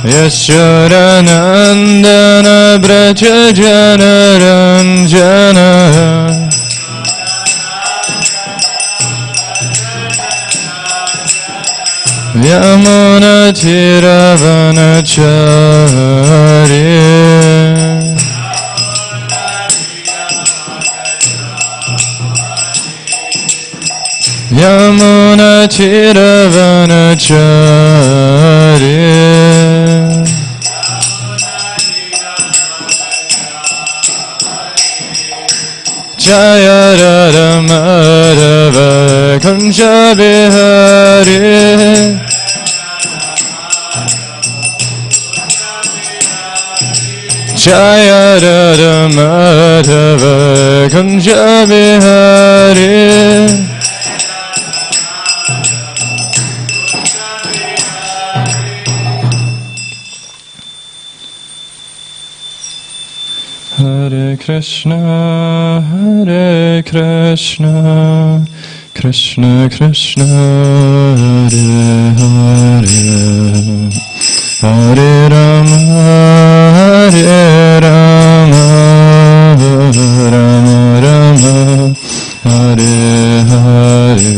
Yashodanandana Braja Janaranjana Yamuna Tiravanachari Yamuna Tiravanachari Jaya Radha Madhava Kunja Bihari Jaya Radha Madhava Kunja Bihari Hare Krishna, Krishna Krishna, Hare Hare, Hare Rama, Hare Rama, Rama Rama, Hare Hare.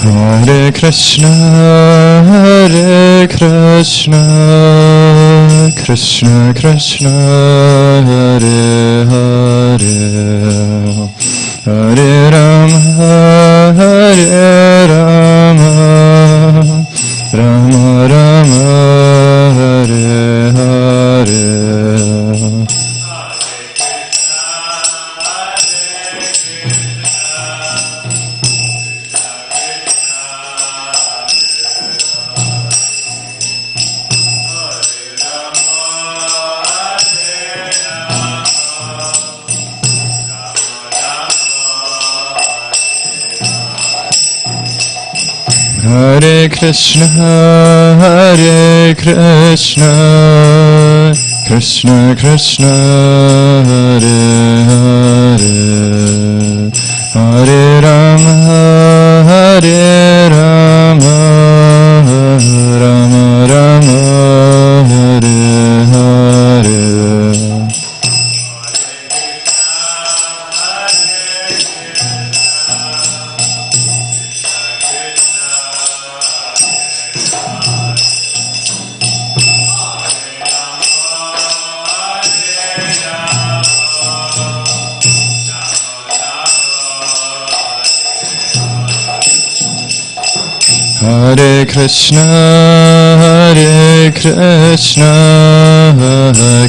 Hare Krishna, Krishna Krishna, Hare Hare, Hare Rama, Hare Rama, Rama Rama, Hare Hare. Hare Krishna, Krishna Krishna, Hare Hare, Hare Rama, Hare Rama, Rama Rama, Hare Hare. Hare Krishna,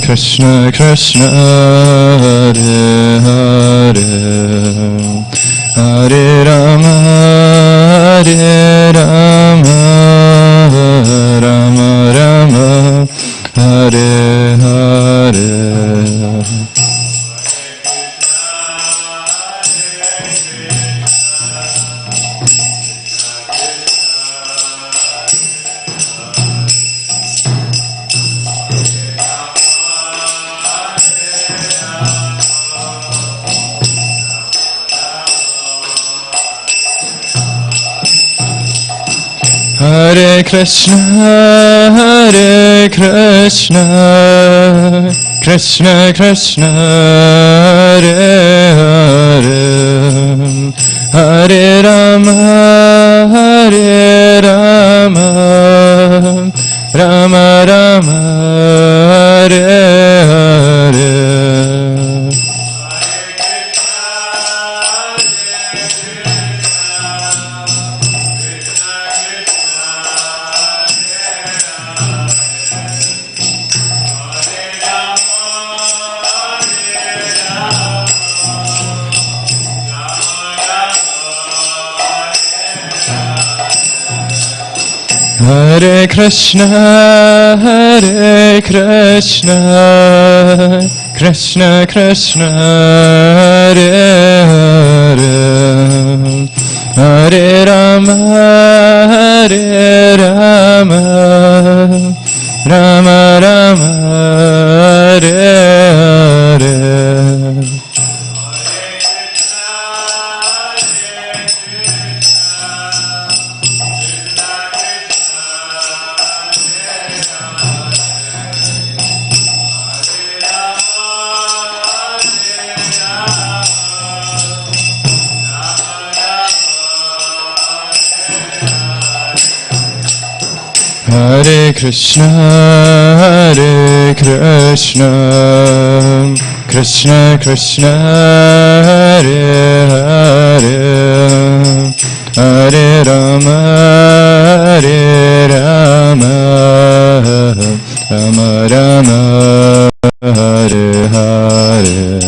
Krishna Krishna, Hare Hare, Hare Rama, Hare Rama, Rama Rama, Hare Hare. Hare Krishna, Krishna Krishna, Hare Hare, Hare Rama, Hare Rama, Rama Rama, Hare Hare. Hare Krishna, Krishna Krishna, Hare Hare Rama, Hare Rama, Rama Rama, Hare Hare. Hare Krishna, Hare Krishna, Krishna Krishna, Hare Hare, Hare Rama, Hare Rama, Rama Rama, Hare Hare.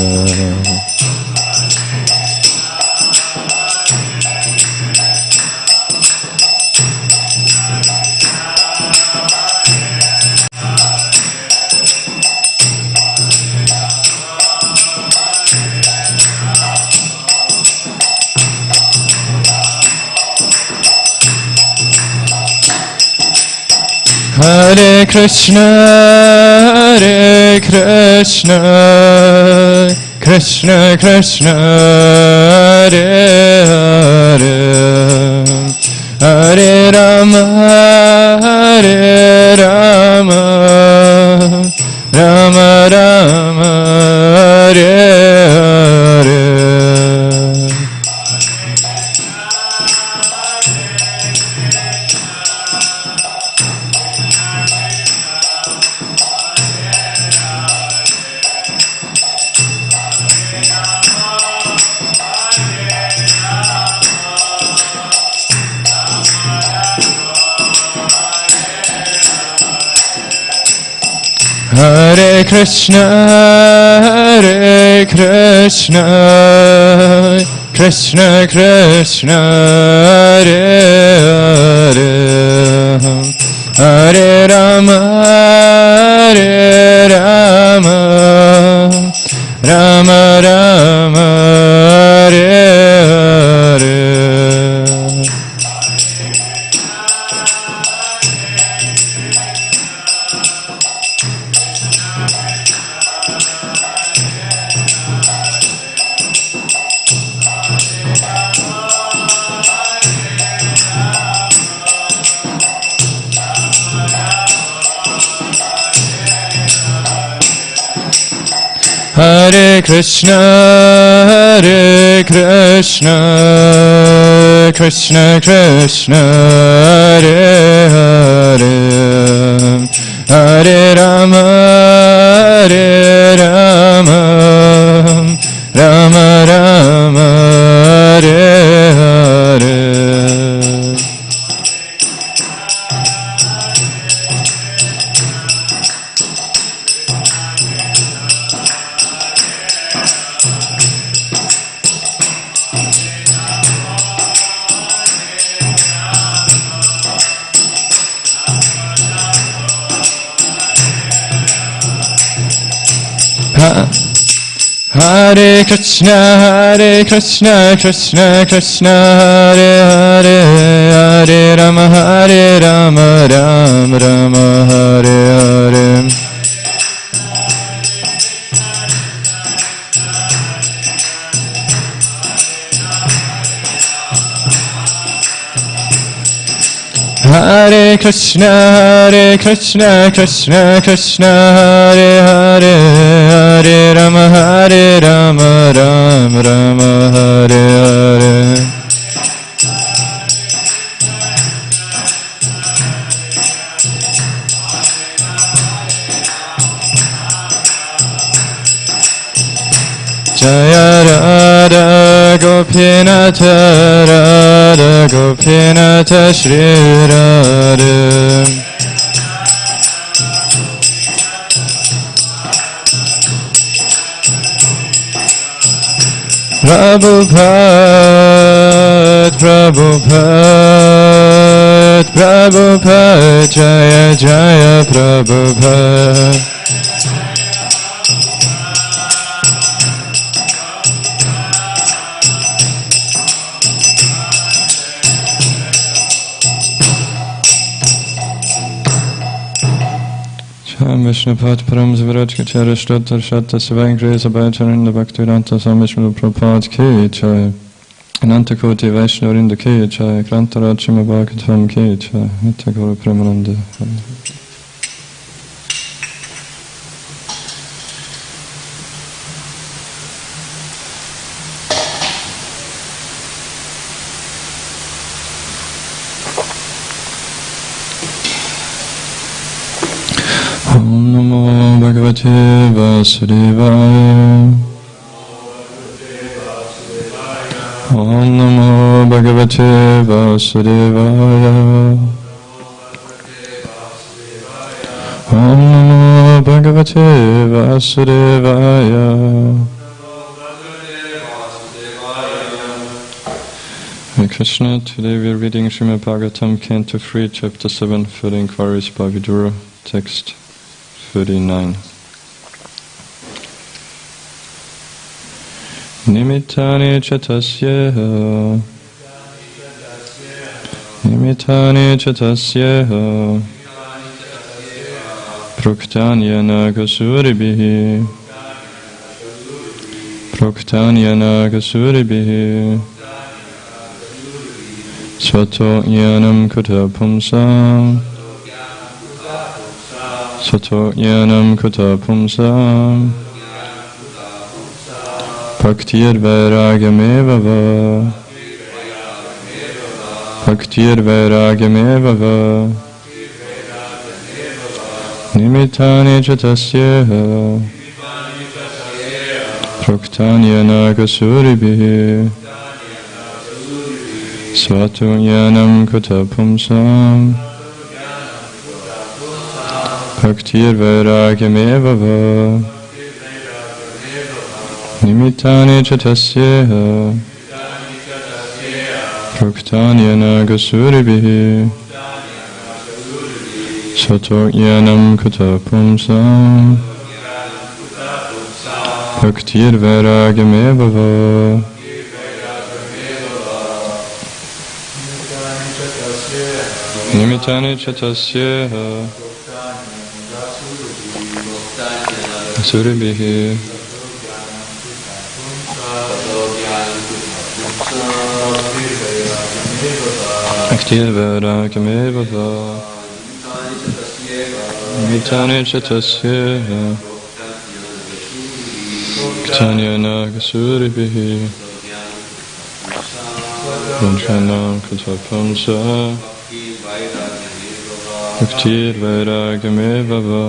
Hare Krishna, Hare Krishna, Krishna Krishna, Hare Hare, Hare Rama, Hare Rama, Rama Rama, Hare Hare. Hare Krishna, Hare Krishna, Krishna Krishna, Hare Hare, Hare Rama, Hare Rama, Rama Rama, Hare Hare. Hare Krishna, Hare Krishna, Krishna Krishna, Hare Hare, Hare Rama, Hare Rama, Rama Rama, Hare Hare. Hare Krishna, Hare Krishna, Krishna Krishna, Hare Hare, Hare Rama, Hare Rama, Rama Rama, Hare Hare. Hare Krishna, Hare Krishna, Krishna Krishna, Hare Hare, Hare Rama, Hare Rama, Rama Rama, Hare Hare. Jaya Radha Gopinatha, Radha Gopinatha, Shri Radha. Prabhupada, Prabhupada, Prabhupada, Jaya Jaya Prabhupada. Sham Vishnupat Param Zivarajkacharya Shraddhar Shraddha Sivang Grace Abhayacharinda Bhaktivedanta Swami Srila Prabhupada Ki Jai Anantakoti Vaishnavinda Ki Jai Grantarachima Bhagavatam Ki Jai Nitya Premananda. Om Namo Bhagavate Vasudevaya. Om Namo Bhagavate Vasudevaya. Om Namo Bhagavate Vasudevaya. Hare Krishna, today we are reading Srimad Bhagavatam, Canto 3, Chapter 7, Further Inquiries by Vidura, text 39. Nimittani chatasyeha Nimittani chatasyeha Praktanyana kasuribihi Praktanyana kasuribihi Svato jnanam kuta pumsam Sato jnanam kuta pumsam Bhaktir vairagameva va Bhaktir vairagameva va Nimittani chatasyeha Praktanyana kasuribihi Svato jnanam kuta pumsam Bhaktir vairagameva va Nimittani chatasyeha Praktanyana kasuribihi Sato jnanam kuta pumsam Bhaktir vairagameva va Nimittani chatasyeha Suribihi Bhaktir vairagameva va Nimittani chatasyeha Praktanyana kasuribihi Vanjanam katapamsa Bhaktir vairagameva va.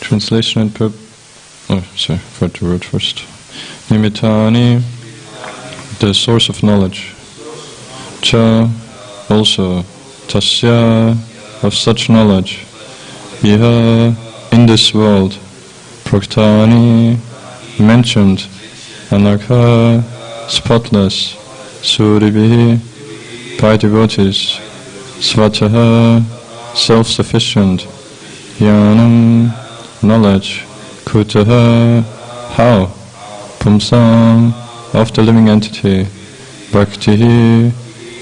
Translation and for the word first. Nimittani, the source of knowledge. Cha, also. Tasya, of such knowledge. Iha, in this world. Praktani, mentioned. Anakha, spotless. Suribihi, by devotees. Svataha, self-sufficient. Jnanam, knowledge. Kutaha, how. Pumsam, of the living entity. Bhaktihi,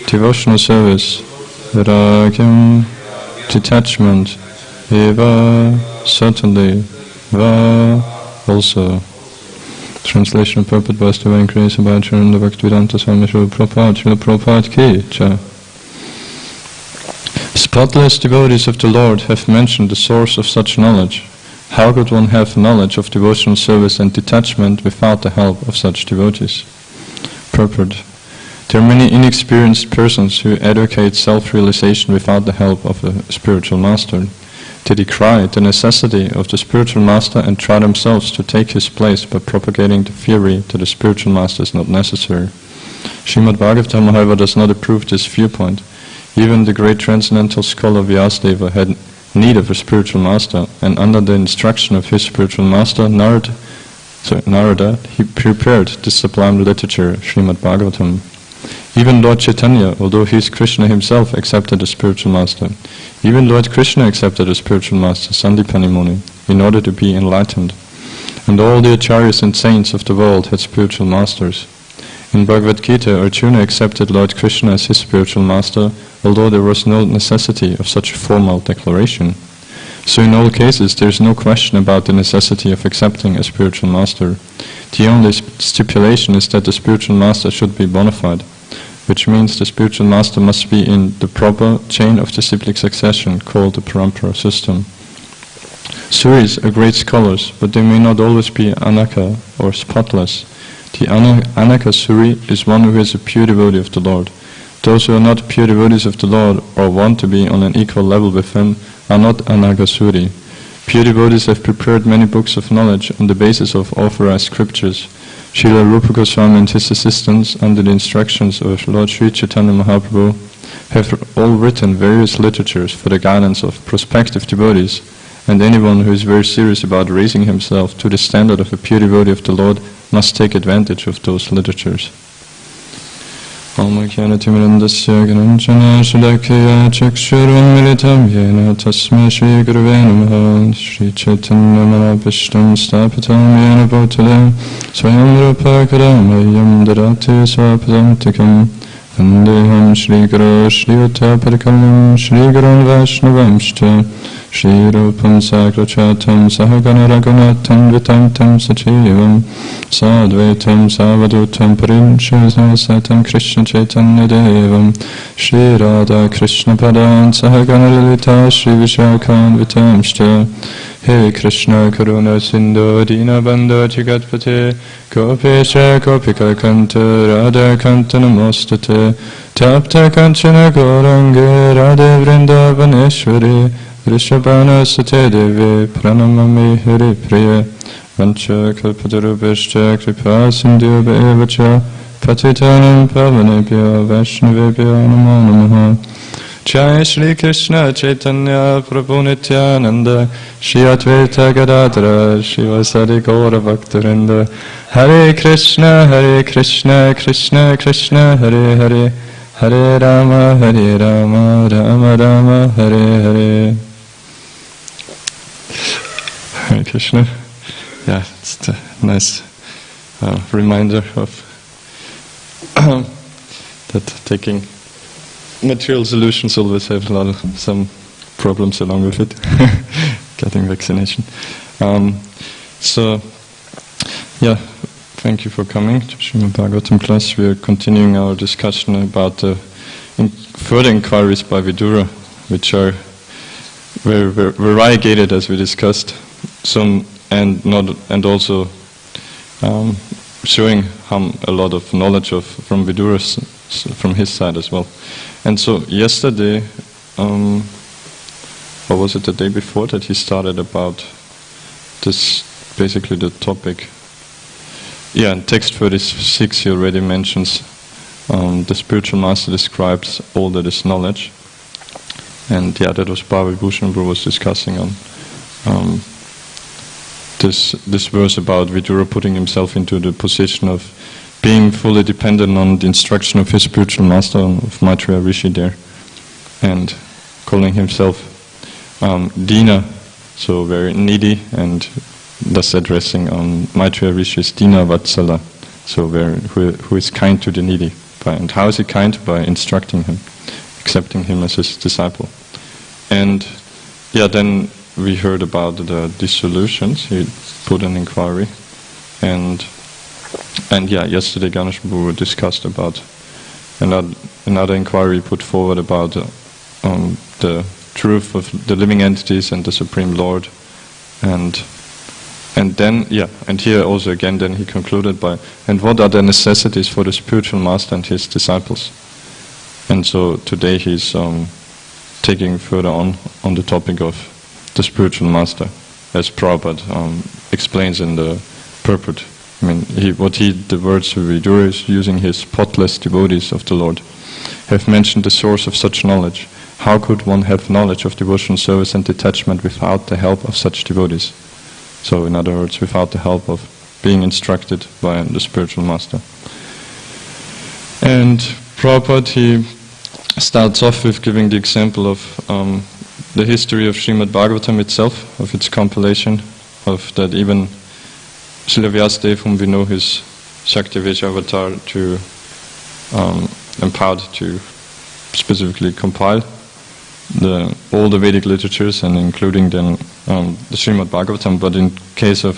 devotional service. Viragam, detachment. Eva, certainly. Va, also. Translation of Prabhupada by Divine Grace and Bhajarinda Bhaktivedanta Swami Srila Prabhupada Ki Jai. Spotless devotees of the Lord have mentioned the source of such knowledge. How could one have knowledge of devotional service and detachment without the help of such devotees? Purport. There are many inexperienced persons who advocate self-realization without the help of a spiritual master. They decry the necessity of the spiritual master and try themselves to take his place by propagating the theory that the spiritual master is not necessary. Srimad Bhagavatam, however, does not approve this viewpoint. Even the great transcendental scholar Vyasadeva had need of a spiritual master, and under the instruction of his spiritual master, Narada, he prepared this sublime literature, Srimad Bhagavatam. Even Lord Chaitanya, although he is Krishna himself, accepted a spiritual master. Even Lord Krishna accepted a spiritual master, Sandipani Muni, in order to be enlightened. And all the acharyas and saints of the world had spiritual masters. In Bhagavad Gita, Arjuna accepted Lord Krishna as his spiritual master, although there was no necessity of such a formal declaration. So in all cases, there is no question about the necessity of accepting a spiritual master. The only stipulation is that the spiritual master should be bona fide, which means the spiritual master must be in the proper chain of disciplic succession called the parampara system. Suris are great scholars, but they may not always be anaka or spotless. The anaka suri is one who is a pure devotee of the Lord. Those who are not pure devotees of the Lord or want to be on an equal level with him are not anagasuri. Pure devotees have prepared many books of knowledge on the basis of authorized scriptures. Srila Rupa Goswami and his assistants, under the instructions of Lord Sri Chaitanya Mahaprabhu, have all written various literatures for the guidance of prospective devotees, and anyone who is very serious about raising himself to the standard of a pure devotee of the Lord must take advantage of those literatures. Om-Kyanatimirandasya Gananjana Shalakya Chakshurunmilitam Yena Tasma Shri Gurave Namaha Shri Chaitanya Manabhishtam Stapitam Yena Bhutale Swayam Rupa Kadamayam Dadati Swapadantikam Vandeham Shri Guru Shri Uttaparikalam Shri Gurun Vaishnavamshta Shri Rupam Sakrachatam Sahagana Raghunatam Vitamtam Sachivam Sadvaitam Savadutam Parinshasam Krishna Chaitanya Devam Shri Radha Krishna Padan Sahagana Lalita Shri Vishakhan Vitamshta He Krishna Karuna Sindhu Dina Bandha Jagatpate Gopesha Gopika Kanta Radha Kanta Namostate Tapta Kanchana Gorange Radha Vrindavaneshwari Rishabhana Sate Devi Pranamami Hari Priya Vancha Kalpatarubhishcha Kripa Sindhu Bhevacha Patitanam Pavanebhyo Vaishnavebhyo Namo Namaha Jai Shri Krishna Chaitanya Prabhu Nityananda Shri Advaita Gadadhara Shivasadi Gaura Bhaktarinda Hare Krishna Krishna Krishna Hare Hare Hare Rama Rama Rama Hare Hare. Hare Krishna. Yeah, it's a nice reminder of that taking material solutions always have some problems along with it. Getting vaccination. So, yeah, thank you for coming to Srimad Bhagavatam class. We are continuing our discussion about further inquiries by Vidura, which are very variegated, as we discussed. Some and also showing a lot of knowledge from Vidura from his side as well. And so yesterday, or was it the day before, that he started about this, basically the topic. Yeah, in text 36 he already mentions the spiritual master describes all that is knowledge. And yeah, that was Bhava Bhushan Prabhu was discussing on this verse about Vidura putting himself into the position of being fully dependent on the instruction of his spiritual master, of Maitreya Rishi there, and calling himself Dina, so very needy, and thus addressing Maitreya Rishi's Dina Vatsala, so who is kind to the needy. And how is he kind? By instructing him, accepting him as his disciple. And yeah, then we heard about the dissolutions. He put an inquiry, and yeah, yesterday Ganesh Prabhu discussed about another inquiry put forward about the truth of the living entities and the Supreme Lord, and then and here also again then he concluded by, and what are the necessities for the spiritual master and his disciples. And so today he's taking further on the topic of the spiritual master, as Prabhupada explains in the purport. I mean, the words of Vidura is using his spotless devotees of the Lord, have mentioned the source of such knowledge. How could one have knowledge of devotional service and detachment without the help of such devotees? So, in other words, without the help of being instructed by the spiritual master. And Prabhupada, he starts off with giving the example of the history of Srimad Bhagavatam itself, of its compilation, of that even Srila Vyasadeva, whom we know his Shaktivesh avatar, to empowered to specifically compile all the Vedic literatures and including then the Srimad Bhagavatam. But in case of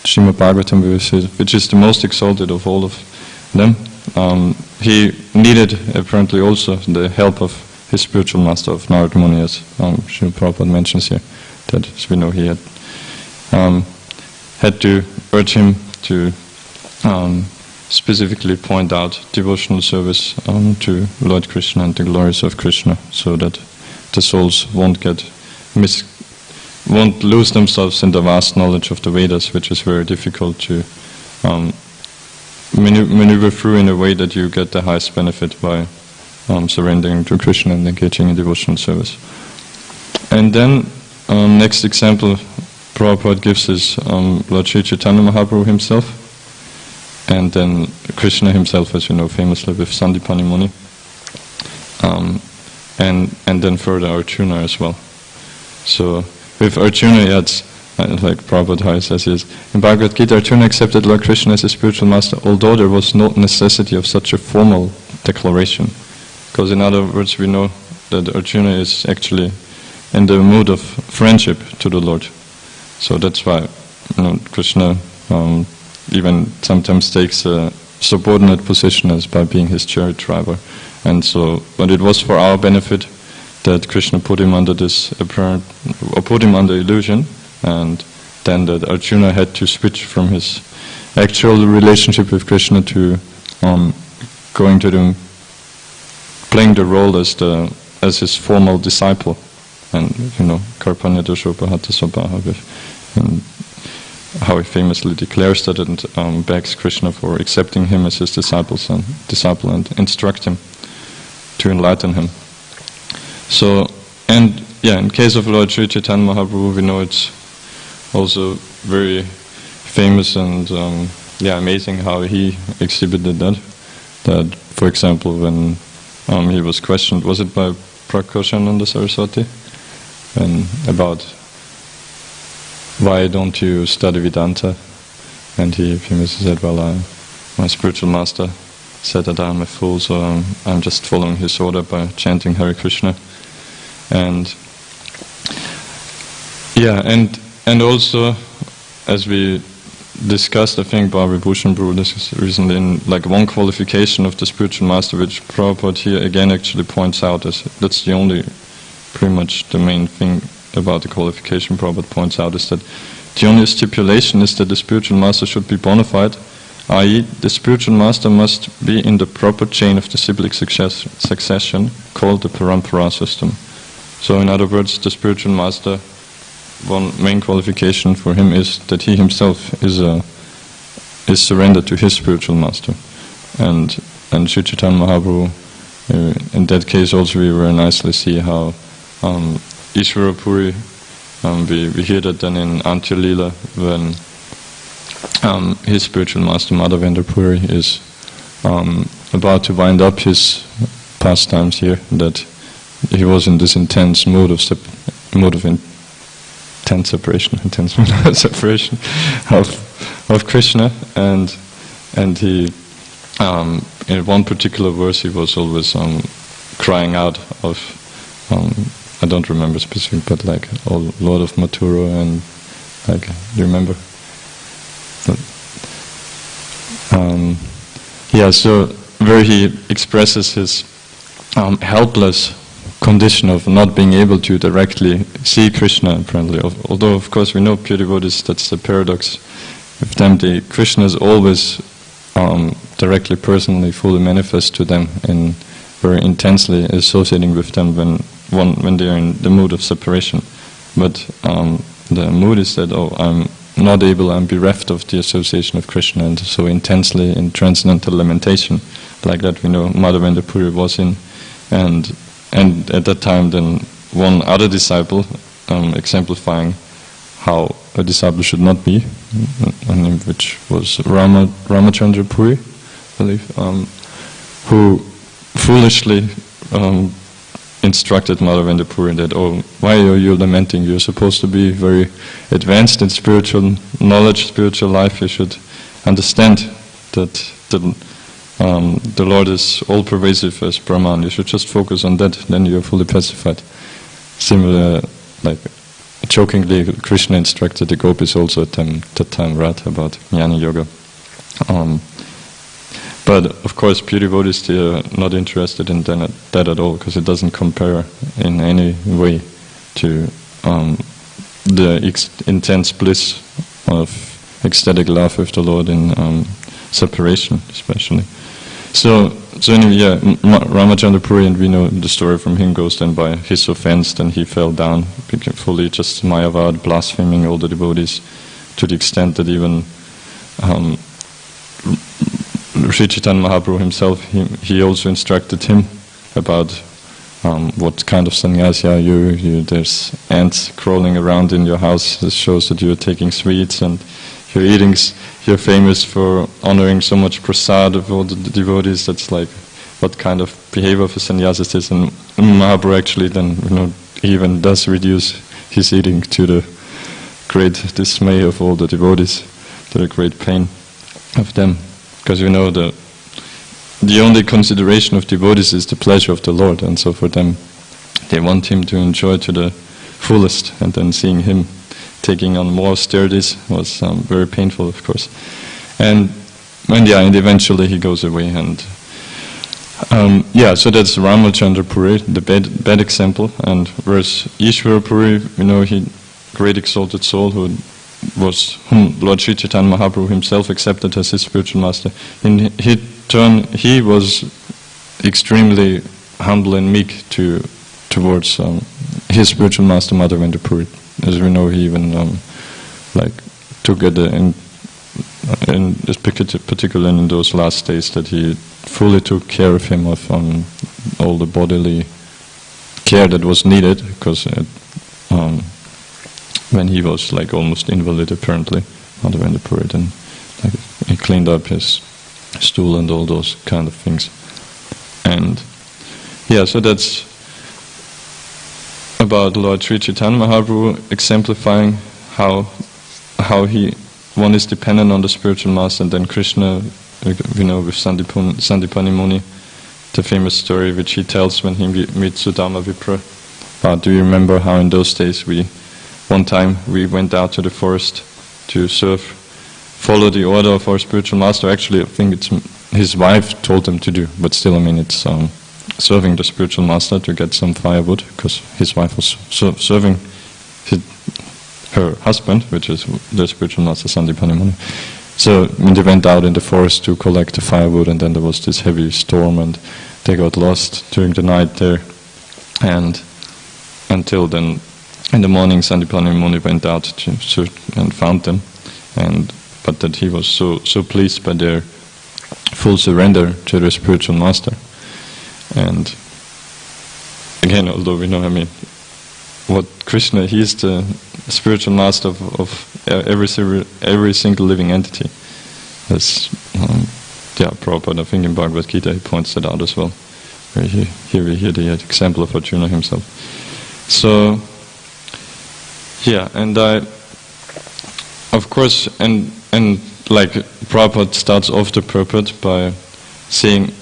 Srimad Bhagavatam, which is the most exalted of all of them, he needed apparently also the help of his spiritual master of Narad Muni, as Srila Prabhupada mentions here, that as we know he had to urge him to specifically point out devotional service to Lord Krishna and the glories of Krishna, so that the souls won't lose themselves in the vast knowledge of the Vedas, which is very difficult to maneuver through in a way that you get the highest benefit by surrendering to Krishna and engaging in devotional service. And then next example Prabhupada gives is Lord Sri Chaitanya Mahaprabhu himself, and then Krishna himself, as you know, famously with Sandipani Muni, and then further Arjuna as well. So with Arjuna, like Prabhupada says, in Bhagavad Gita, Arjuna accepted Lord Krishna as his spiritual master, although there was no necessity of such a formal declaration. Because in other words, we know that Arjuna is actually in the mood of friendship to the Lord. So that's why Krishna even sometimes takes a subordinate position as by being his chariot driver. And so, but it was for our benefit that Krishna put him under this put him under illusion, and then that Arjuna had to switch from his actual relationship with Krishna to going to playing the role as his formal disciple. And Karpanya Doshopahatta Sobaha, and how he famously declares that and begs Krishna for accepting him as his disciple and instruct him to enlighten him. So, and in case of Lord Sri Chaitanya Mahaprabhu, we know it's also very famous and amazing how he exhibited that. That, for example, when he was questioned, was it by Prakashananda Saraswati, and about why don't you study Vedanta? And he famously said, well, my spiritual master said that I'm a fool, so I'm just following his order by chanting Hare Krishna. And also, as we discussed, I think Barbara Bhushan Prabhu this recently, in like one qualification of the spiritual master, which Prabhupada here again actually points out as that's the only, pretty much the main thing about the qualification Prabhupada points out, is that the only stipulation is that the spiritual master should be bona fide, i.e. the spiritual master must be in the proper chain of the cyclic succession called the Parampara system. So in other words, the spiritual master, one main qualification for him is that he himself is surrendered to his spiritual master. And Sri Chaitanya Mahaprabhu, in that case also we very nicely see how Isvaresvara Prabhu, we hear that then in Antya Lila, when his spiritual master Madhavendra Puri is about to wind up his pastimes here, that he was in this intense mood of intense separation of Krishna, and he in one particular verse he was always crying out of I don't remember specific, but like Lord of Mathura, and like, do you remember? So where he expresses his helpless condition of not being able to directly see Krishna, apparently. Although, of course, we know pure devotees, that's the paradox with them. Krishna is always directly, personally, fully manifest to them, and very intensely associating with them when they are in the mood of separation. But the mood is that, I'm not able, I'm bereft of the association of Krishna, and so intensely in transcendental lamentation, like that we know Madhavendra Puri was in. And at that time, then one other disciple, exemplifying how a disciple should not be, which was Ramachandra Puri, I believe, who foolishly instructed Madhavendra Puri that, why are you lamenting? You're supposed to be very advanced in spiritual knowledge, spiritual life. You should understand that the Lord is all-pervasive as Brahman. You should just focus on that, then you're fully pacified. similar, like jokingly, Krishna instructed the gopis also at that time, right, about jnana yoga. But of course, pure devotees, they are not interested in that at all, because it doesn't compare in any way to the intense bliss of ecstatic love with the Lord in separation, especially. So anyway, yeah, Ramachandra Puri, and we know the story from him, goes then by his offense, then he fell down, became fully just Mayavad, blaspheming all the devotees, to the extent that even Sri Chaitanya Mahaprabhu himself, he also instructed him about what kind of sannyasi are you. There's ants crawling around in your house. This shows that you're taking sweets, and you're famous for honoring so much prasad of all the devotees. That's like what kind of behavior of a sannyasi is this. And Mahaprabhu actually then, even does reduce his eating to the great dismay of all the devotees, to the great pain of them. Because the only consideration of devotees is the pleasure of the Lord, and so for them, they want him to enjoy to the fullest, and then seeing him taking on more austerities was very painful, of course. And eventually he goes away, and so that's Ramachandra Puri, the bad example. And whereas Isvaresvara Prabhu, he great exalted soul whom Lord Sri Chaitanya Mahaprabhu himself accepted as his spiritual master. In his turn, he was extremely humble and meek towards his spiritual master, Madhavendra Puri. As we know, he even took it in particular in those last days, that he fully took care of him, of all the bodily care that was needed, because when he was almost invalid, apparently, Madhavendra Puri, then he cleaned up his stool and all those kind of things. And so that's about Lord Sri Chaitanya Mahaprabhu exemplifying how one is dependent on the spiritual master, and then Krishna, with Sandipani Muni, the famous story which he tells when he meets Sudama Vipra. Do you remember how in those days one time we went out to the forest to follow the order of our spiritual master? Actually, I think it's his wife told him to do, but still, it's serving the spiritual master to get some firewood, because his wife was serving her husband, which is the spiritual master Sandipani Muni. So when they went out in the forest to collect the firewood, and then there was this heavy storm, and they got lost during the night there, and until then, in the morning, Sandipani Muni went out to search and found them, but that he was so pleased by their full surrender to their spiritual master. And again, although we know, what Krishna, he is the spiritual master of every single living entity. That's Prabhupada, I think in Bhagavad Gita he points that out as well. Where here we hear the example of Arjuna himself. So, and of course, and Prabhupada starts off the purport by saying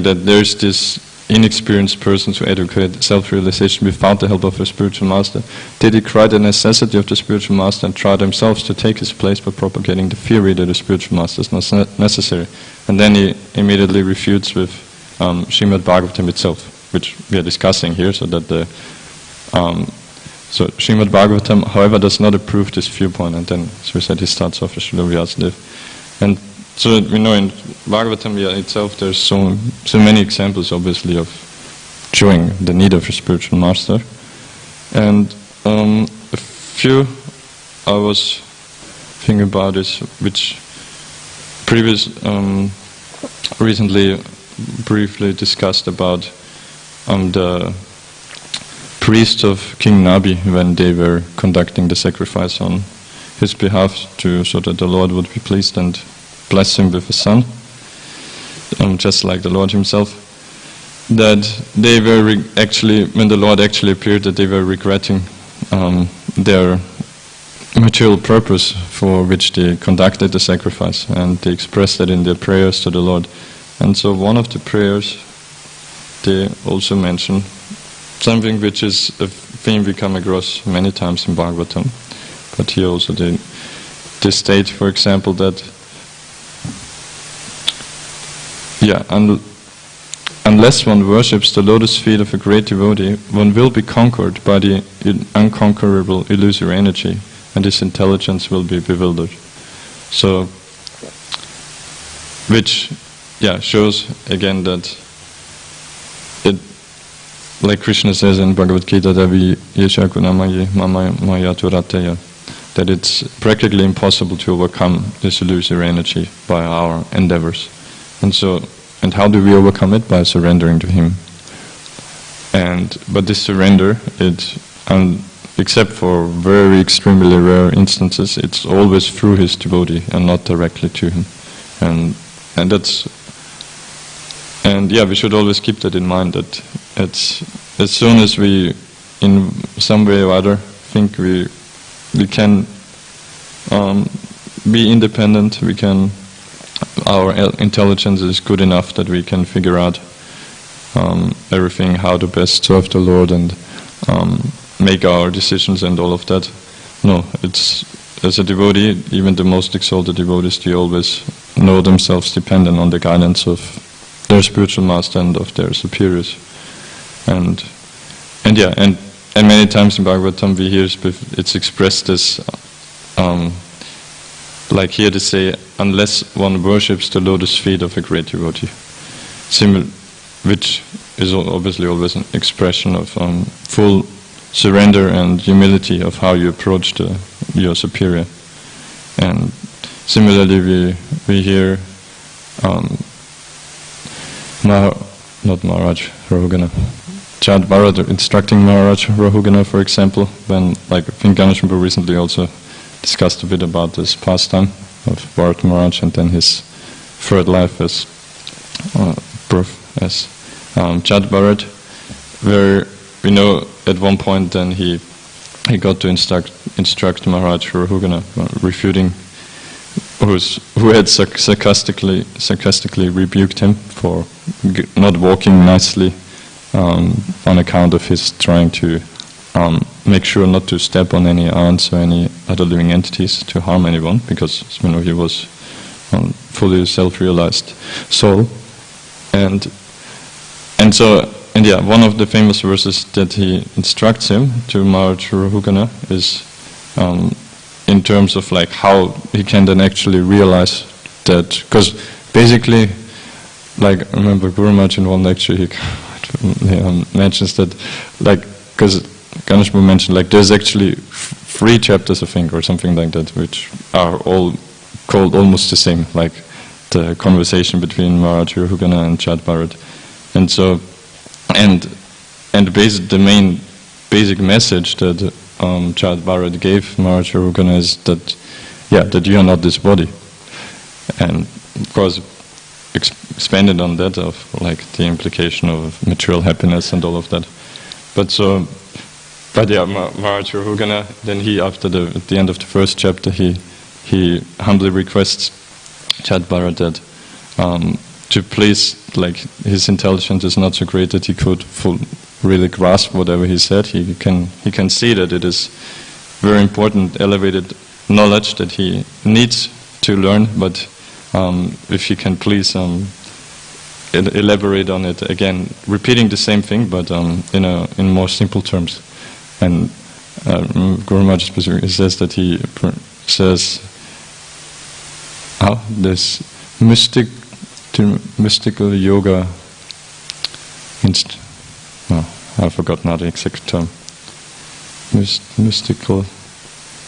that there's this inexperienced persons who educate self-realization without the help of a spiritual master. They decry the necessity of the spiritual master and try themselves to take his place by propagating the theory that the spiritual master is not necessary. And then he immediately refutes with Srimad Bhagavatam itself, which we are discussing here, so that so Srimad Bhagavatam, however, does not approve this viewpoint. And then, as we said, he starts off with Srila Vyasadeva. And so we know in Bhagavatam itself there's so many examples, obviously, of showing the need of a spiritual master. And a few I was thinking about is which recently briefly discussed about the priest of King Nabi when they were conducting the sacrifice on his behalf so that the Lord would be pleased and bless him with a son, just like the Lord himself. That they were when the Lord actually appeared, that they were regretting their material purpose for which they conducted the sacrifice, and they expressed that in their prayers to the Lord. And so one of the prayers, they also mention something which is theme we come across many times in Bhagavatam. But here also they state, for example, that unless one worships the lotus feet of a great devotee, one will be conquered by the unconquerable illusory energy, and his intelligence will be bewildered. So, which shows again that it, like Krishna says in Bhagavad Gita, that it's practically impossible to overcome this illusory energy by our endeavors. And how do we overcome it? By surrendering to Him. But this surrender, except for very extremely rare instances, it's always through his devotee and not directly to him. We should always keep that in mind, that as soon as we, in some way or other, think we can be independent, our intelligence is good enough that we can figure out everything, how to best serve the Lord and make our decisions and all of that. No, it's as a devotee, even the most exalted devotees, they always know themselves dependent on the guidance of their spiritual master and of their superiors. And many times in Bhagavatam we hear it's expressed as like here to say, unless one worships the lotus feet of a great devotee, which is obviously always an expression of full surrender and humility of how you approach your superior. And similarly we hear not Maharaj Rahugana, Chad Bharat instructing Maharaj Rahugana, for example, when, like, I think Ganesh Prabhu recently also discussed a bit about this pastime of Bharat Maharaj and then his third life as Chad Bharat, where we know at one point then he got to instruct Maharaj Rahugana, refuting who had sarcastically rebuked him for not walking nicely on account of his trying to make sure not to step on any ants or any other living entities to harm anyone, because he was fully self-realized soul. And one of the famous verses that he instructs him to Maharaj Rahugana is in terms of like how he can then actually realize that, because basically, like I remember Guru Maharaj in one lecture he mentions that, like, because Ganesh Prabhu mentioned, like, there's actually 3 chapters I think or something like that which are all called almost the same, like the conversation between Maharaj Rahugana and Chad Bharat. And so the main basic message that Chad Bharat gave Maharaj Rahugana is that you are not this body, and of course expanded on that of like the implication of material happiness and all of that. Maharaj Rahugana, then he, at the end of the first chapter, he humbly requests Chad Bharat that to please, like, his intelligence is not so great that he could really grasp whatever he said. He can see that it is very important, elevated knowledge that he needs to learn, but if he can please elaborate on it again, repeating the same thing, but in more simple terms. And Guru Maharaj specifically says that he says this mystical yoga I forgot now the exact term. Mystical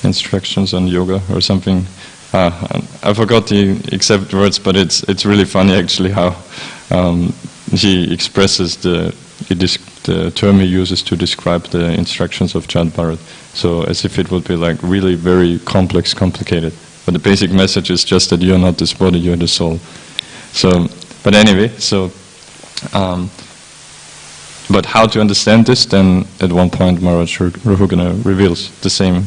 instructions on yoga or something. I forgot the exact words, but it's really funny actually how he expresses the term he uses to describe the instructions of Chad Bharat. So as if it would be like really very complicated. But the basic message is just that you are not this body, you are the soul. So, but anyway, but how to understand this? Then at one point Maharaj Rahugana reveals the same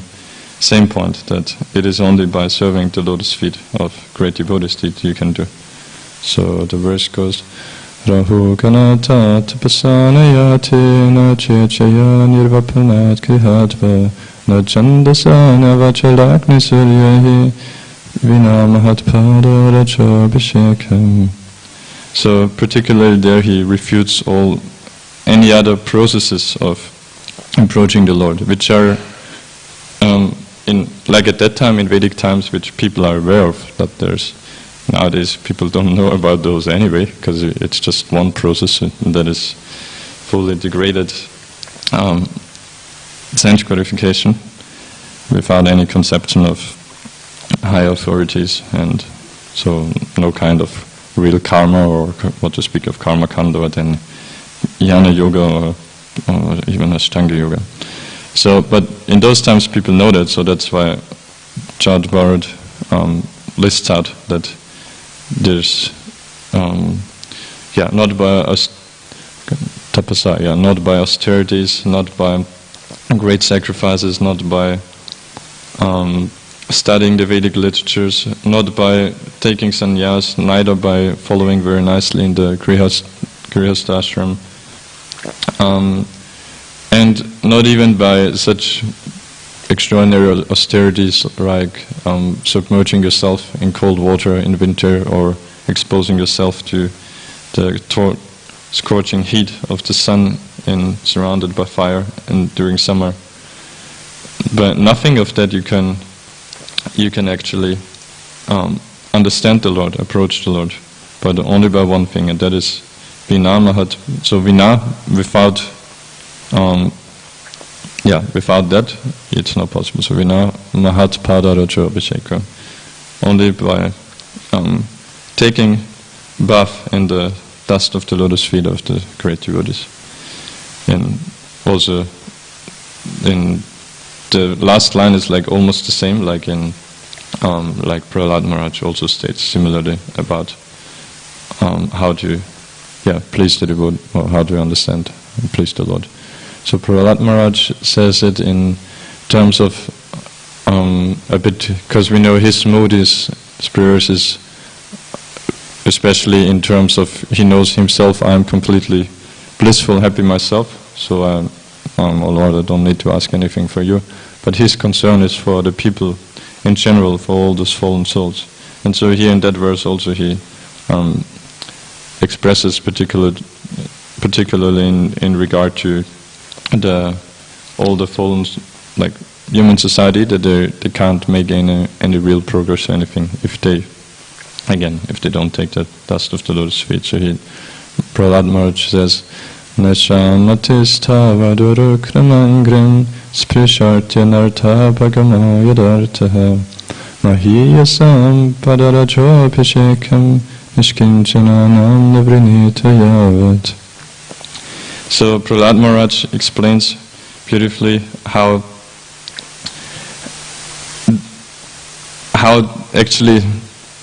point, that it is only by serving the lotus feet of great devotees that you can do. So the verse goes, Rahu Ganata Tapasanayate Na Chechaya Nirvapanat Krihatva Na Chandasana Vachalakni Suryahi Vina Mahatpada Rachobhishekam. So particularly there he refutes any other processes of approaching the Lord, which are like at that time in Vedic times, which people are aware of, that there's nowadays people don't know about those anyway, because it's just one process that is fully degraded sense gratification without any conception of high authorities, and so no kind of real karma, or what to speak of karma kanda, then jnana yoga or even ashtanga yoga. So, but in those times people know that, so that's why Jad Bharad lists out that there's not by tapasa, not by austerities, not by great sacrifices, not by studying the Vedic literatures, not by taking sannyas, neither by following very nicely in the grihastha ashram, and not even by such extraordinary austerities like submerging yourself in cold water in winter, or exposing yourself to the scorching heat of the sun surrounded by fire during summer. But nothing of that you can actually understand the Lord, approach the Lord, but only by one thing, and that is Vina Mahat. So Vina, without that, it's not possible. So Vina Mahat Pada Rajo Abhisheka. Only by taking bath in the dust of the lotus feet of the great devotees. And also, in the last line is like almost the same, like in like Prahlad Maharaj also states similarly about how to please the devotee, or how to understand and please the Lord. So Prahlad Maharaj says it in terms of a bit, because we know his mood is especially in terms of he knows himself, I am completely blissful, happy myself, so oh Lord, I don't need to ask anything for you. But his concern is for the people in general, for all those fallen souls. And so here in that verse also he expresses particularly in regard to all the fallen, like human society, that they can't make any real progress or anything if they don't take the dust of the lotus feet. So Prahlad Maharaj says, Nashamatistha vaduru kramangrim sprishartya nartha bhagama yadartaha mahiyasam padarajo pishekam nishkinchananam navrinita yavat. So Prahlad Maharaj explains beautifully how actually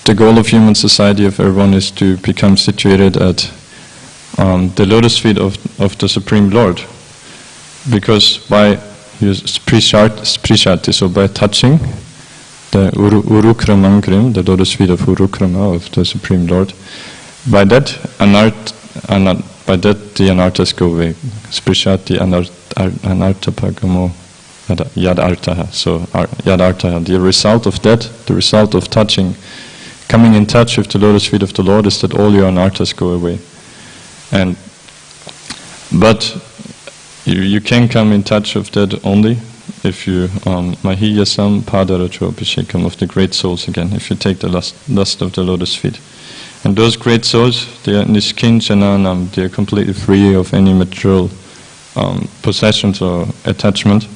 the goal of human society, of everyone, is to become situated at the lotus feet of the Supreme Lord. Because by sprishati, so by touching the Urukramangrim, the lotus feet of Urukrama, of the Supreme Lord, by that the anarthas go away. Sprishati anarthapagamo yadartaha. So yadartaha, the result of that, the result of touching, coming in touch with the lotus feet of the Lord, is that all your anarthas go away. But you can come in touch with that only if you mahiyasam padaracho abhishekam, of the great souls again, if you take the dust of the lotus feet. And those great souls, they are niskinchananam, they are completely free of any material possessions or attachment.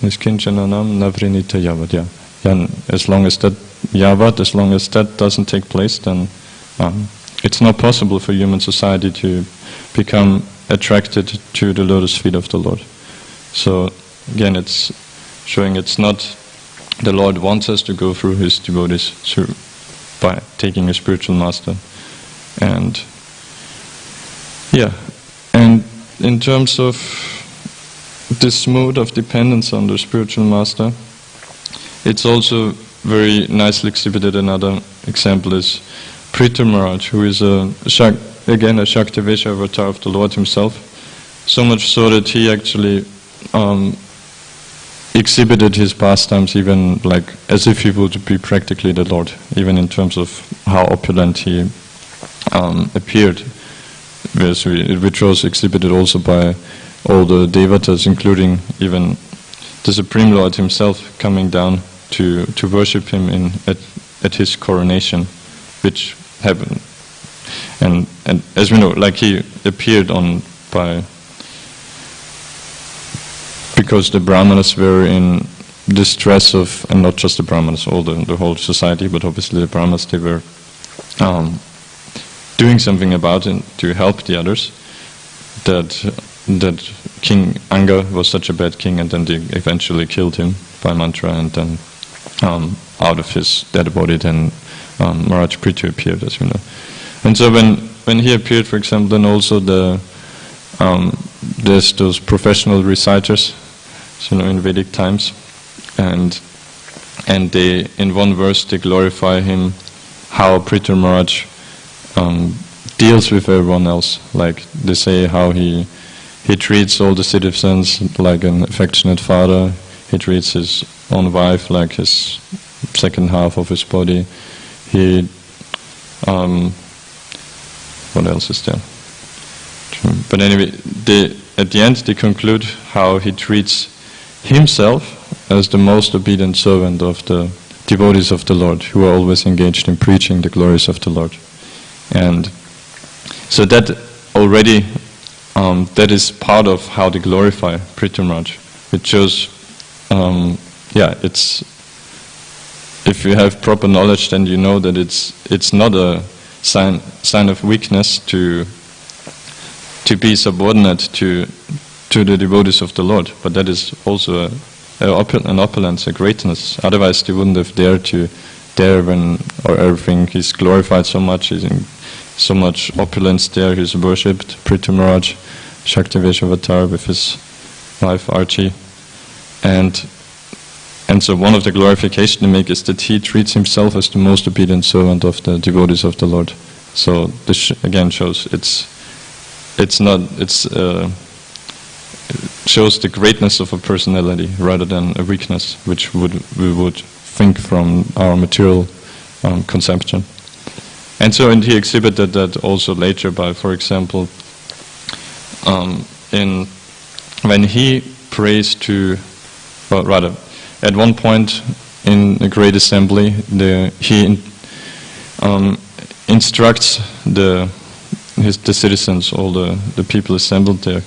Niskinchananam navrinita yavat. And as long as that doesn't take place, then it's not possible for human society to become attracted to the lotus feet of the Lord. So again, it's showing it's not the Lord wants us to go through His devotees by taking a spiritual master. And in terms of this mode of dependence on the spiritual master, it's also very nicely exhibited. Another example is Prithu Maharaj, who is again a Shaktivesha avatar of the Lord himself, so much so that he actually exhibited his pastimes even like as if he would be practically the Lord, even in terms of how opulent he appeared, which was exhibited also by all the devatas, including even the Supreme Lord himself coming down to worship him at his coronation, which happened. And as we know, like he appeared because the Brahmanas were in distress of, and not just the Brahmanas, the whole society, but obviously the Brahmanas, they were doing something about it to help the others. That King Anga was such a bad king, and then they eventually killed him by mantra, and then out of his dead body then Maharaj Prithu appeared, as we know. And so when he appeared, for example, then also there's those professional reciters, so, in Vedic times, and they, in one verse, they glorify him, how Prithu Maharaj deals with everyone else. Like they say how he treats all the citizens like an affectionate father. He treats his own wife like his second half of his body. He, what else is there? But anyway, at the end they conclude how he treats himself as the most obedient servant of the devotees of the Lord, who are always engaged in preaching the glories of the Lord. And so that already, that is part of how they glorify Prithu Maharaj. It shows, it's, if you have proper knowledge, then you know that it's not a sign of weakness to be subordinate to the devotees of the Lord, but that is also an opulence, a greatness. Otherwise they wouldn't have dared when everything is glorified so much, is in so much opulence there. He's worshipped, Prithu Maharaj, Shaktivesha avatar with his wife Archie, and so one of the glorifications they make is that he treats himself as the most obedient servant of the devotees of the Lord. So this again shows shows the greatness of a personality rather than a weakness, which we would think from our material conception. And so, and he exhibited that also later by, for example, when he prays to, well, rather, at one point in a great assembly, he instructs the citizens, all the people assembled there,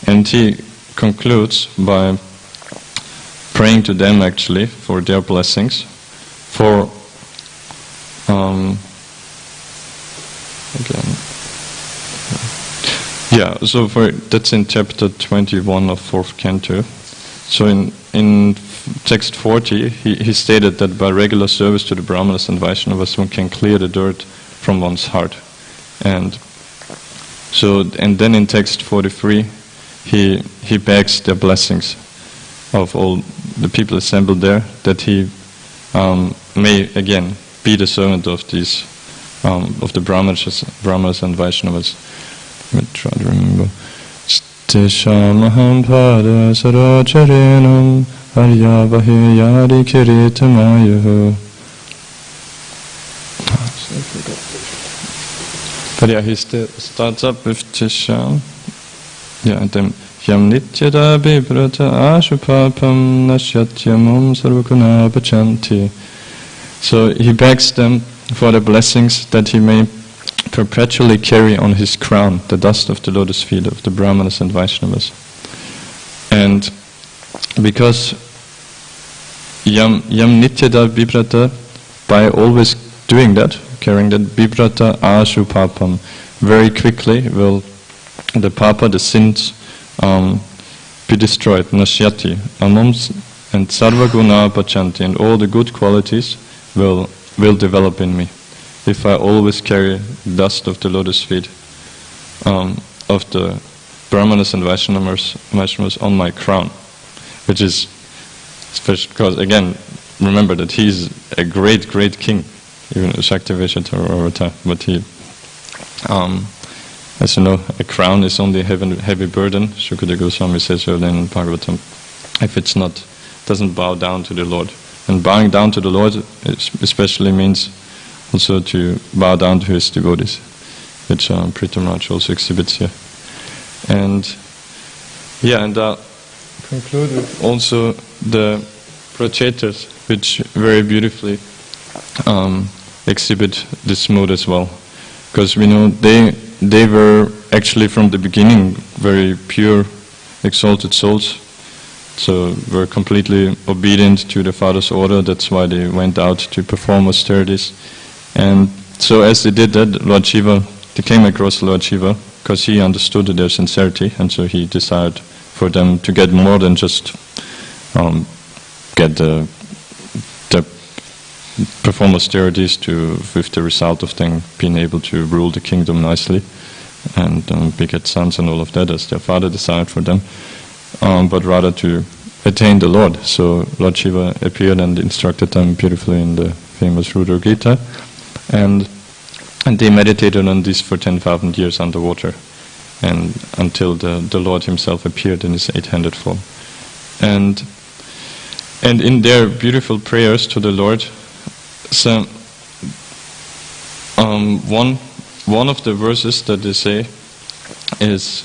and he concludes by praying to them actually for their blessings, for that's in chapter 21 of 4th canto. So in text 40 he stated that by regular service to the Brahmanas and Vaishnavas one can clear the dirt from one's heart, and then in text 43 he begs their blessings of all the people assembled there, that he may again be the servant of these of the Brahmanas and Vaishnavas. Let me try to remember. Stishamaham pada saracharenam haryavahe yadi kiritamayahu. But yeah, he starts up with Tisham. Yeah, and then Yam nityada bibrata ashupapam nasyatyamam sarvaguna bachanti. So he begs them for the blessings that he may perpetually carry on his crown the dust of the lotus feet of the Brahmanas and Vaishnavas. And because Yam nityada bibrata, by always doing that, carrying that bibrata ashu papam, very quickly will the papa, the sins, be destroyed, nashyati, amams, and sarva guna pachanti, and all the good qualities will develop in me if I always carry dust of the lotus feet of the Brahmanas and Vaishnavas on my crown, which is special because, again, remember that he is a great king. even Shaktiveshata or Rata, but he, as you know, a crown is only a heavy burden. Shukadeva Goswami says so in Bhagavatam, if it's not, doesn't bow down to the Lord. And bowing down to the Lord especially means also to bow down to his devotees, which Prithviraj also exhibits here. And conclude with also the Prachetas, which very beautifully exhibit this mood as well. Because we know they were actually from the beginning very pure, exalted souls. So were completely obedient to the father's order. That's why they went out to perform austerities. And so as they did that, Lord Shiva, they came across Lord Shiva because he understood their sincerity, and so he desired for them to get more than just get the perform austerities with the result of them being able to rule the kingdom nicely and beget sons and all of that as their father desired for them, but rather to attain the Lord. So Lord Shiva appeared and instructed them beautifully in the famous Rudra Gita, and they meditated on this for 10,000 years underwater, and until the Lord himself appeared in his 8-handed form. And in their beautiful prayers to the Lord, so one of the verses that they say is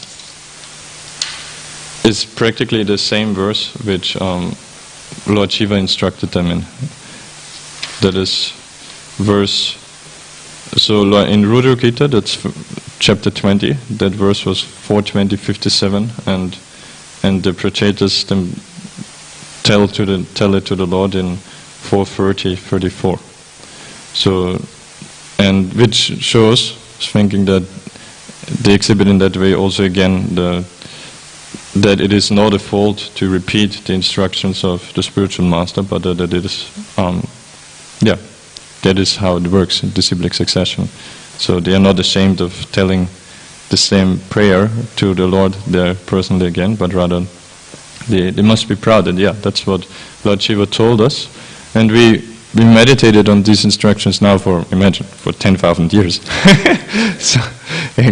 practically the same verse which Lord Shiva instructed them in. That is verse. So in Rudra Gita, that's chapter 20. That verse was 420:57, and the Prachetas them tell it to the Lord in 430:34. So, and which shows, thinking that they exhibit in that way also again that it is not a fault to repeat the instructions of the spiritual master, but that it is, that is how it works in disciplic succession. So they are not ashamed of telling the same prayer to the Lord there personally again, but rather they must be proud that that's what Lord Shiva told us, and we meditated on these instructions now for 10,000 years. So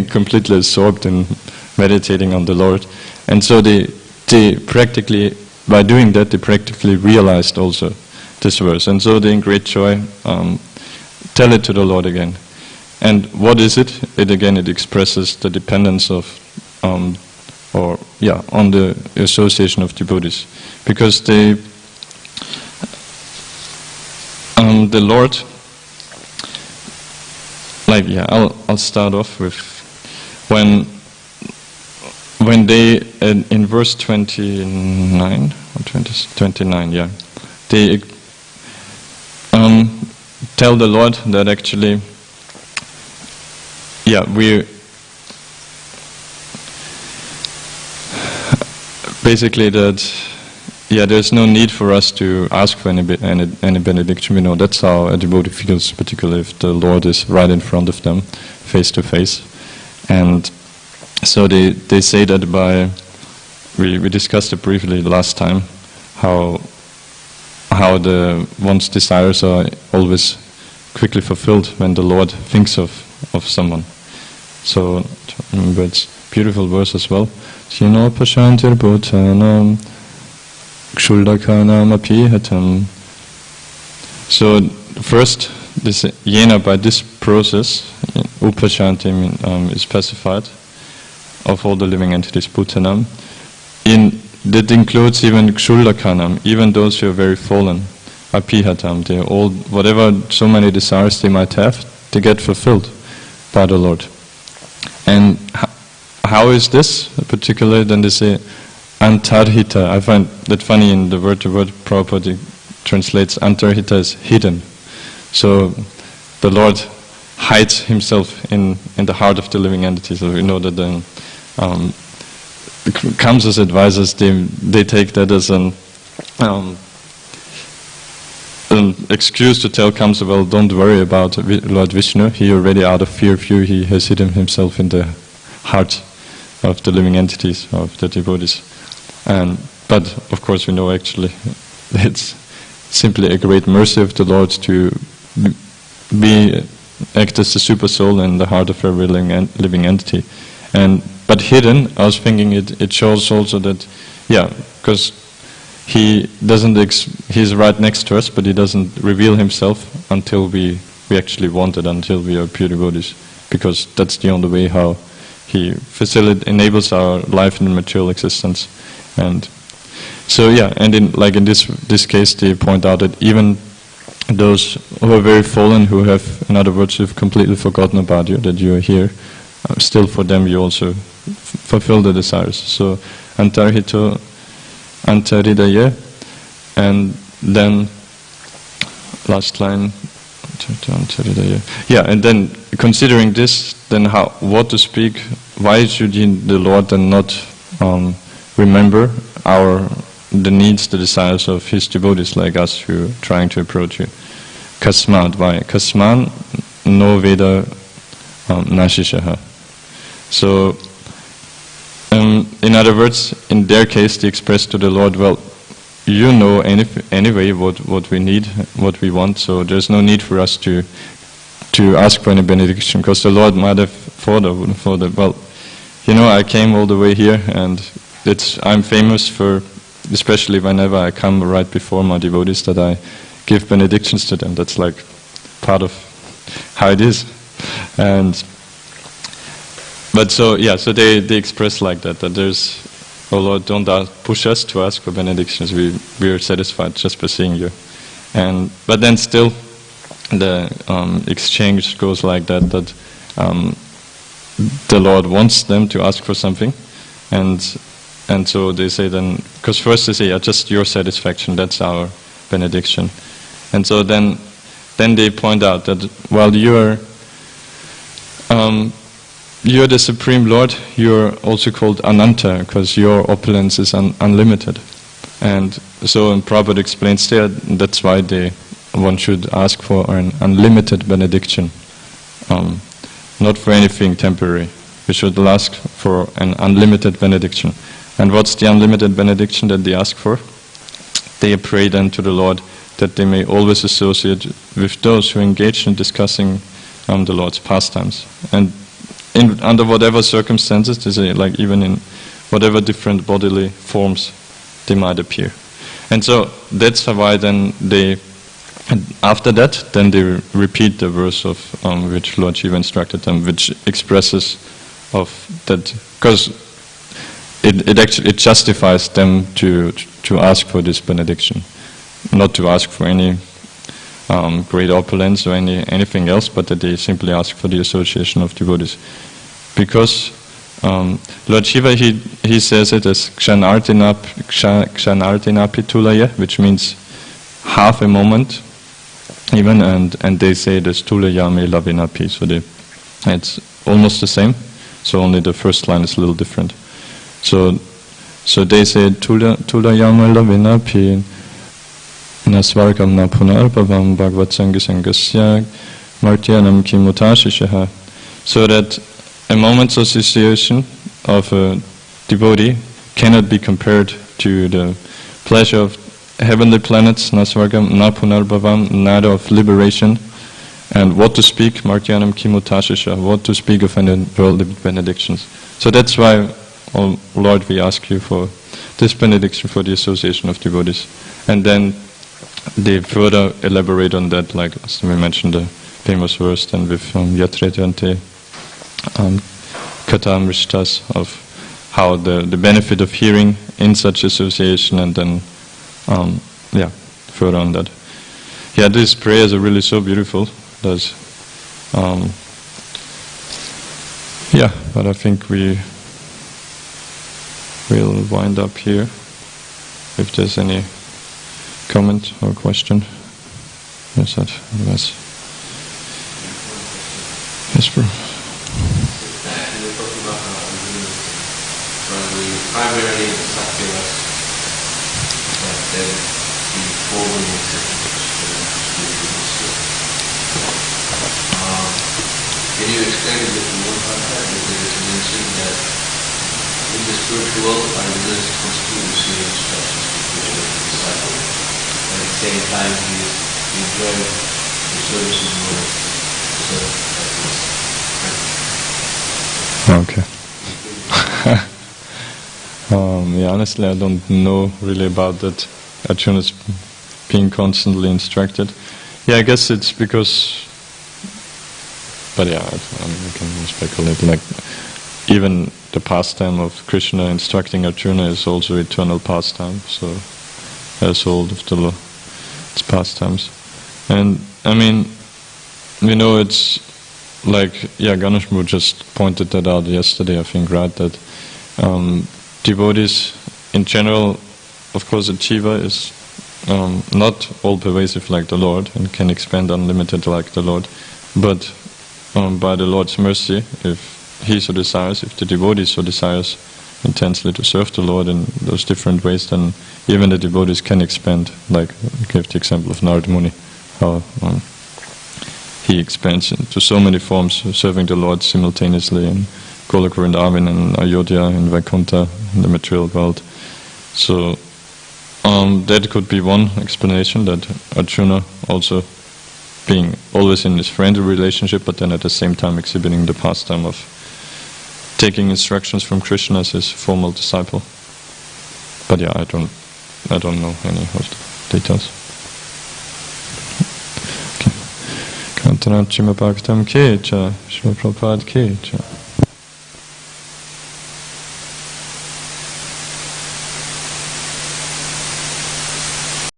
completely absorbed in meditating on the Lord. And so they practically, by doing that, they practically realized also this verse. And so they, in great joy, tell it to the Lord again. And what is it? It expresses the dependence of, on the association of devotees. Because the Lord, I'll start off with when they in verse 29 or 29, they tell the Lord that actually, we basically that. There's no need for us to ask for any benediction. We know that's how a devotee feels, particularly if the Lord is right in front of them, face to face. And so they say that we discussed it briefly last time, how one's desires are always quickly fulfilled when the Lord thinks of someone. So remember, it's a beautiful verse as well. Shino pashantir bhutanam Kshuldakana apihatam. So first, this yena, by this process, upashanti is specified of all the living entities, bhutanam. That includes even kshullakanam, even those who are very fallen, apihatam. They all, whatever so many desires they might have, they get fulfilled by the Lord. And how is this? Particularly, then they say antarhita. I find that funny in the word Prabhupada translates antarhita as hidden. So the Lord hides himself in the heart of the living entity. So we know that the Kamsa's advisors, they take that as an excuse to tell Kamsa, well, don't worry about Lord Vishnu. He already, out of fear of you, he has hidden himself in the heart of the living entities, of the devotees. But of course we know actually it's simply a great mercy of the Lord to act as the super soul in the heart of every living entity. But hidden, I was thinking it shows also that, because he doesn't, he's right next to us, but he doesn't reveal himself until we actually want it, until we are pure devotees, because that's the only way how he enables our life in material existence. And so and in this case, they point out that even those who are very fallen, who have, in other words, who've completely forgotten about you, that you are here, still for them you also fulfill the desires. So antarhito antaridaya, and then last line, and then considering this, then what to speak, why should the Lord then not remember the needs, the desires of his devotees like us who are trying to approach you? Kasmad, why? Kasman no veda nashishaha. So, in other words, in their case, they express to the Lord, well, you know anyway what we need, what we want, so there's no need for us to ask for any benediction, because the Lord might have thought, well, I came all the way here, and I'm famous for, especially whenever I come right before my devotees, that I give benedictions to them. That's like part of how it is. So they express like that there's, oh Lord, don't push us to ask for benedictions. We are satisfied just by seeing you. But then still, the exchange goes like that the Lord wants them to ask for something, and so they say then, because first they say, just your satisfaction, that's our benediction. And so then they point out that, well, you're the Supreme Lord, you're also called Ananta, because your opulence is unlimited. And so Prabhupada explains there, that's why one should ask for an unlimited benediction, not for anything temporary. We should ask for an unlimited benediction. And what's the unlimited benediction that they ask for? They pray then to the Lord that they may always associate with those who engage in discussing the Lord's pastimes. And under whatever circumstances, they say, like even in whatever different bodily forms they might appear. And so that's why then after that, then they repeat the verse of which Lord Shiva instructed them, which expresses of that, because it justifies them to ask for this benediction, not to ask for any great opulence or anything else, but that they simply ask for the association of devotees. Because Lord Shiva, he says it as kshanartinapi tulaya, which means half a moment even, and they say it as tulayame lavinapi, so it's almost the same, so only the first line is a little different. So they say tulayame lavinapi nasvargam na punarbhavam bhagavad sangasangasya martyanam kimutashishaha, so that a moment's association of a devotee cannot be compared to the pleasure of heavenly planets, nasvargam, na punarbhavam, neither of liberation, and what to speak, martyanam kimutashisha, what to speak of any worldly benedictions. So that's why, oh Lord, we ask you for this benediction for the association of devotees. And then they further elaborate on that, like as we mentioned the famous verse then with yatretante katam rishtas, of how the benefit of hearing in such association, and then further on that. These prayers are really so beautiful. But I think we will wind up here. If there's any comment or question, yes, otherwise. Yes, bro. Primarily in Sakyavas, but then the formally accepted can you explain a bit more about that? Because it's mentioned that in the spiritual world, our leader is supposed to receive instructions to the disciple, but at the same time he is enjoying service is more Okay. Yeah, honestly, I don't know really about that. Arjuna's being constantly instructed. Yeah, I guess it's because. But yeah, I mean, you can speculate. Like, even the pastime of Krishna instructing Arjuna is also eternal pastime. So, as old of the law, its pastimes. And I mean, it's like, Ganesh Mu just pointed that out yesterday, I think, right? That devotees in general, of course, a jiva is not all-pervasive like the Lord and can expand unlimited like the Lord, but by the Lord's mercy, if he so desires, if the devotee so desires intensely to serve the Lord in those different ways, then even the devotees can expand. Like, we gave the example of Narad Muni, how he expands into so many forms, serving the Lord simultaneously in Golok Vrindavan and Ayodhya and Vaikuntha in the material world. So that could be one explanation, that Arjuna also being always in his friendly relationship, but then at the same time exhibiting the pastime of taking instructions from Krishna as his formal disciple. But yeah, I don't know any of the details. Okay. Kantanachima Bhaktam Kecha, Shri Prabhupada Kecha.